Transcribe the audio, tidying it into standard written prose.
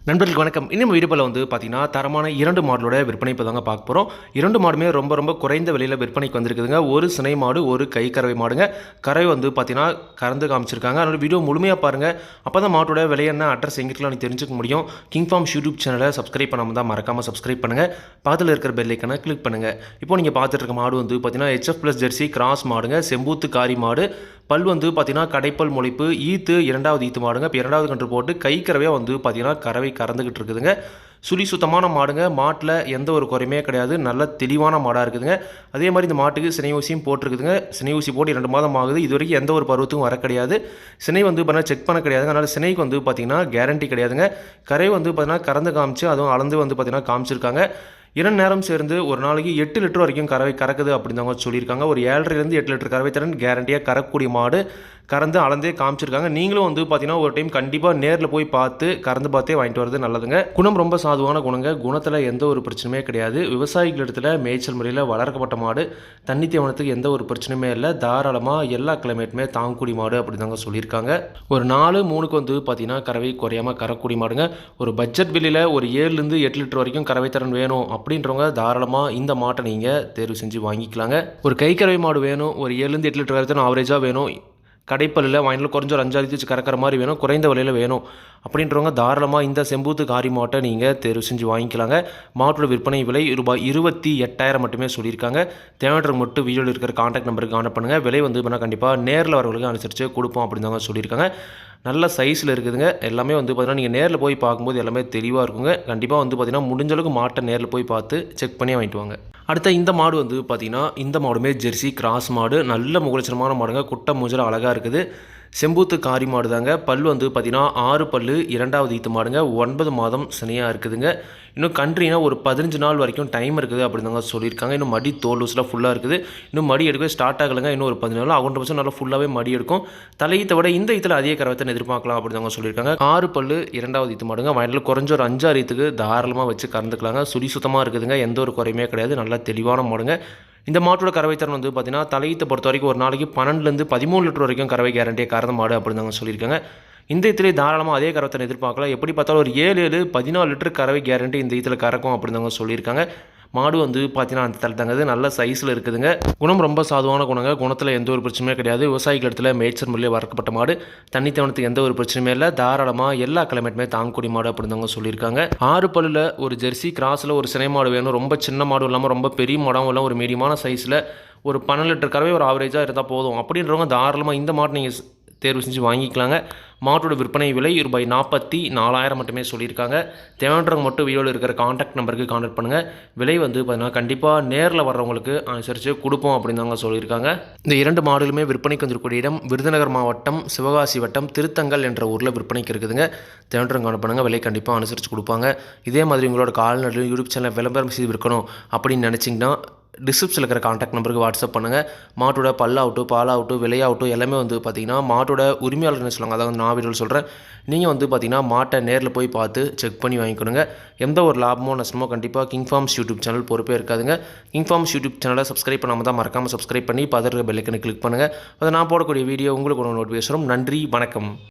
நண்பர்களுக்கு வணக்கம். இன்னும் வீடியோவில் வந்து பார்த்தீங்கன்னா, தரமான 2 மாடுகளோட விற்பனை இப்போ தாங்க பார்க்க போகிறோம். 2 மாடுமே ரொம்ப குறைந்த விலையில் விற்பனைக்கு வந்திருக்குதுங்க. ஒரு சினை மாடு, ஒரு கை கறவை மாடுங்க. கறவை வந்து பார்த்தீங்கன்னா, கறந்து காமிச்சிருக்காங்க. அதனால வீடியோ முழுமையாக பாருங்கள். அப்போ தான் மாட்டோட விலை என்ன, அட்ரஸ் எங்கே இருக்கலாம் தெரிஞ்சுக்க முடியும். கிங் ஃபார்ம்ஸ் யூடியூப் சேனலை சப்ஸ்கிரைப் பண்ணாமல் தான் மறக்காமல் சப்ஸ்கிரைப் பண்ணுங்கள். பக்கத்தில் இருக்கிற பெல் ஐக்கனை கிளிக் பண்ணுங்கள். இப்போ நீங்கள் பார்த்துட்டு இருக்க மாடு வந்து பார்த்தீங்கன்னா, HF ப்ளஸ் ஜெர்சி கிராஸ் மாடுங்க. செம்பூத்து காரி மாடு. பல் வந்து பார்த்தீங்கன்னா, கடைப்பல் முளைப்பு. ஈத்து 2வது ஈத்து மாடுங்க. இப்போ 2வது கன்று போட்டு கை கறவையாக வந்து பார்த்தீங்கன்னா, கறவை கறந்துக்கிட்டு இருக்குதுங்க. சுழி சுத்தமான மாடுங்க. மாட்டில் எந்த ஒரு குறையுமே கிடையாது. நல்ல தெளிவான மாடாக இருக்குதுங்க. அதே மாதிரி இந்த மாட்டுக்கு சினை ஊசியும் போட்டிருக்குதுங்க. சினை ஊசி போட்டு 2 மாதம் ஆகுது. இது வரைக்கும் எந்த ஒரு பருவத்துக்கும் வர கிடையாது. சினை வந்து பார்த்தீங்கன்னா செக் பண்ண கிடையாதுங்க. அதனால் சினைக்கு வந்து பார்த்தீங்கன்னா கேரண்டி கிடையாதுங்க. கரை வந்து பார்த்தீங்கன்னா கறந்து காமிச்சு அதுவும் அளந்து வந்து பார்த்தீங்கன்னா காமிச்சிருக்காங்க. 2 நேரம் சேர்ந்து ஒரு நாளைக்கு 8 லிட்டர் வரைக்கும் கறவை கறக்குது அப்படின்னு அவங்க சொல்லியிருக்காங்க. ஒரு 7.5 8 லிட்டர் கறவை திறன் கேரண்டியாக கறக்கக்கூடிய மாடு. கறந்து அளந்தே காமிச்சிருக்காங்க. நீங்களும் வந்து பார்த்தீங்கன்னா ஒரு டைம் கண்டிப்பாக நேரில் போய் பார்த்து கறந்து பார்த்தே வாங்கிட்டு வரது நல்லதுங்க. குணம் ரொம்ப சாதுவான குணங்க. குணத்தில் எந்த ஒரு பிரச்சனையுமே கிடையாது. விவசாயிகள் இடத்துல மேய்ச்சல் முறையில் வளர்க்கப்பட்ட மாடு. தண்ணி தேவனத்துக்கு எந்த ஒரு பிரச்சனையுமே இல்லை. தாராளமாக எல்லா கிளைமேட்டுமே தாங்கக்கூடிய மாடு அப்படி தாங்க சொல்லியிருக்காங்க. ஒரு 4-3க்கு வந்து பார்த்தீங்கன்னா கறவை குறையாமல் கறக்கூடிய மாடுங்க. ஒரு பட்ஜெட் விலையில் ஒரு 7லேருந்து 8 லிட்டர் வரைக்கும் கறவை திறன் வேணும் அப்படின்றவங்க தாராளமாக இந்த மாட்டை நீங்கள் தேர்வு செஞ்சு வாங்கிக்கலாங்க. ஒரு கை கறவை மாடு வேணும், ஒரு 7லேருந்து 8 லிட்டர் வரைக்கும் ஆவரேஜாக வேணும், கடைப்பல்லில் வாங்கிட்டு கொஞ்சம் ஒரு 5 வச்சு கறக்கிற மாதிரி வேணும், குறைந்த விலையில் வேணும் அப்படின்றவங்க தாராளமாக இந்த செம்பூத்து காரி மாட்டை நீங்கள் தேர்வு செஞ்சு வாங்கிக்கலாங்க. மாட்டோட விற்பனை விலை ரூபாய் 28,000 மட்டுமே சொல்லியிருக்காங்க. தேவையானவர்கள் மட்டும் வீடியோவில் இருக்கிற கான்டாக்ட் நம்பருக்கு கான்டாக்ட் பண்ணுங்கள். விலை வந்து பண்ணால் கண்டிப்பாக நேரில் வரவங்களுக்கு அனுசரித்து கொடுப்போம் அப்படின்னு தாங்க சொல்லியிருக்காங்க. நல்ல சைஸில் இருக்குதுங்க. எல்லாமே வந்து பார்த்தீங்கன்னா நீங்கள் நேரில் போய் பார்க்கும்போது எல்லாமே தெளிவாக இருக்குங்க. கண்டிப்பாக வந்து பார்த்தீங்கன்னா முடிஞ்ச அளவுக்கு மாட்டை நேரில் போய் பார்த்து செக் பண்ணி வாங்கிட்டு வாங்க. அடுத்த இந்த மாடு வந்து பார்த்தீங்கன்னா, இந்த மாடுமே ஜெர்சி கிராஸ் மாடு. நல்ல முகலட்சணமான மாடுங்க. குட்டை மூஞ்சல் அழகாக இருக்குது. செம்பூத்து காரி மாடு தாங்க. பல் வந்து பார்த்தீங்கன்னா 6 பல்லு. 2வது ஈத்து மாடுங்க. 9 மாதம் சினையாக இருக்குதுங்க. இன்னும் கன்றினா ஒரு 15 நாள் வரைக்கும் டைம் இருக்குது அப்படின்னு தாங்க சொல்லியிருக்காங்க. இன்னும் மடி தோல் லூஸ்லாம் ஃபுல்லாக இருக்குது. இன்னும் மடி எடுக்கவே ஸ்டார்ட் ஆகலைங்க. இன்னும் ஒரு 15 நாள் 100% நல்லா ஃபுல்லாகவே மடி எடுக்கும். தலையீத்தை விட இந்த ஈத்தில் அதிக கறவத்தை எதிர்பார்க்கலாம் அப்படின்னு தாங்க சொல்லியிருக்காங்க. 6 பல்லு. 2வது ஈத்து மாடுங்க. வயலில் குறைஞ்ச ஒரு 5-6 ஈத்துக்கு தாராளமாக வச்சு கறந்துக்கலாங்க. சுழி சுத்தமாக இருக்குதுங்க. எந்த ஒரு குறையுமே கிடையாது. நல்லா தெளிவான மாடுங்க. இந்த மாட்டோட கறவை திறன் வந்து பார்த்தீங்கன்னா, தலையீத்தை பொறுத்த வரைக்கும் ஒரு நாளைக்கு 12லேருந்து 13 லிட்டர் வரைக்கும் கறவை கேரண்டியாக கறந்த மாடு அப்படின்னு தாங்க சொல்லியிருக்காங்க. இந்த ஈத்திலே தாராளமாக அதே கறவை திறன் எதிர்பார்க்கலாம். எப்படி பார்த்தாலும் ஒரு 7-14 லிட்டர் கறவை கேரண்டி இந்த ஈத்தில் கறக்கும் அப்படின்னு தாங்க சொல்லியிருக்காங்க. மாடு வந்து பார்த்தீங்கன்னா அந்த தலை தங்குது. நல்ல சைஸில் இருக்குதுங்க. குணம் ரொம்ப சாதுவான குணங்க. குணத்தில் எந்த ஒரு பிரச்சனையுமே கிடையாது. விவசாயிகள் இடத்துல மேய்ச்சல் முறையில் வளர்க்கப்பட்ட மாடு. தண்ணி தேவனத்துக்கு எந்த ஒரு பிரச்சனையுமே இல்லை. தாராளமாக எல்லா கிளைமேட்டுமே தாங்கக்கூடிய மாடு அப்படின்னு தாங்க சொல்லியிருக்காங்க. 6 பல்லில் ஒரு ஜெர்சி கிராஸில் ஒரு சினை மாடு வேணும். ரொம்ப சின்ன மாடும் இல்லாமல் ரொம்ப பெரிய மாடாகவும் இல்லாமல் ஒரு மீடியமான சைஸில் ஒரு 12 லிட்டர் கறவை ஒரு ஆவரேஜாக இருந்தால் போதும் அப்படின்றவங்க தாராளமாக இந்த மாடு நீங்கள் தேர்வு செஞ்சு வாங்கிக்கலாங்க. மாட்டோட விற்பனை விலை ரூபாய் 44,000 மட்டுமே சொல்லியிருக்காங்க. தேவையானவங்க மட்டும் வீடியோவில் இருக்கிற கான்டாக்ட் நம்பருக்கு கான்டாக்ட் பண்ணுங்கள். விலை வந்து பார்த்தீங்கன்னா கண்டிப்பாக நேரில் வர்றவங்களுக்கு அனுசரித்து கொடுப்போம் அப்படின்னு தாங்க சொல்லியிருக்காங்க. இந்த 2 மாடுகளுமே விற்பனைக்கு வந்திருக்கக்கூடிய இடம் விருதுநகர் மாவட்டம் சிவகாசி வட்டம் திருத்தங்கல் என்ற ஊரில் விற்பனைக்கு இருக்குதுங்க. தேவையானவங்க கான்டாக்ட் பண்ணுங்கள். விலை கண்டிப்பாக அனுசரித்து கொடுப்பாங்க. இதே மாதிரி உங்களோட கால்நடை யூடியூப் சேனல் விளம்பரம் செய்து விற்கணும் அப்படின்னு நினச்சிங்கன்னா டிஸ்கிரிப்ஷனில் இருக்கிற கான்டாக்ட் நம்பருக்கு வாட்ஸ்அப் பண்ணுங்கள். மாட்டோட பல்லாகட்டும் பாலாகட்டும் விலையாகட்டும் எல்லாமே வந்து பார்த்திங்கன்னா மாட்டோட உரிமையாளர்னு சொல்லுவாங்க. அதாவது நான் வீடியோவில் சொல்கிறேன். நீங்கள் வந்து பார்த்திங்கன்னா மாட்டை நேரில் போய் பார்த்து செக் பண்ணி வாங்கிக்கணுங்க. எந்த ஒரு லாபமோ நஷ்டமோ கண்டிப்பாக கிங் ஃபார்ம்ஸ் யூடியூப் சேனல் பொறுப்பே இருக்காதுங்க. கிங் ஃபார்ம்ஸ் யூடியூப் சேனலை சப்ஸ்கிரைப் பண்ணாமல் தான் மறக்காமல் சப்ஸ்கிரைப் பண்ணி பதற பெல்லைக்கனை கிளிக் பண்ணுங்கள். அதை நான் போடக்கூடிய வீடியோ உங்களுக்கு ஒரு நோட்டிஃபிகேஷன் வரும். நன்றி, வணக்கம்.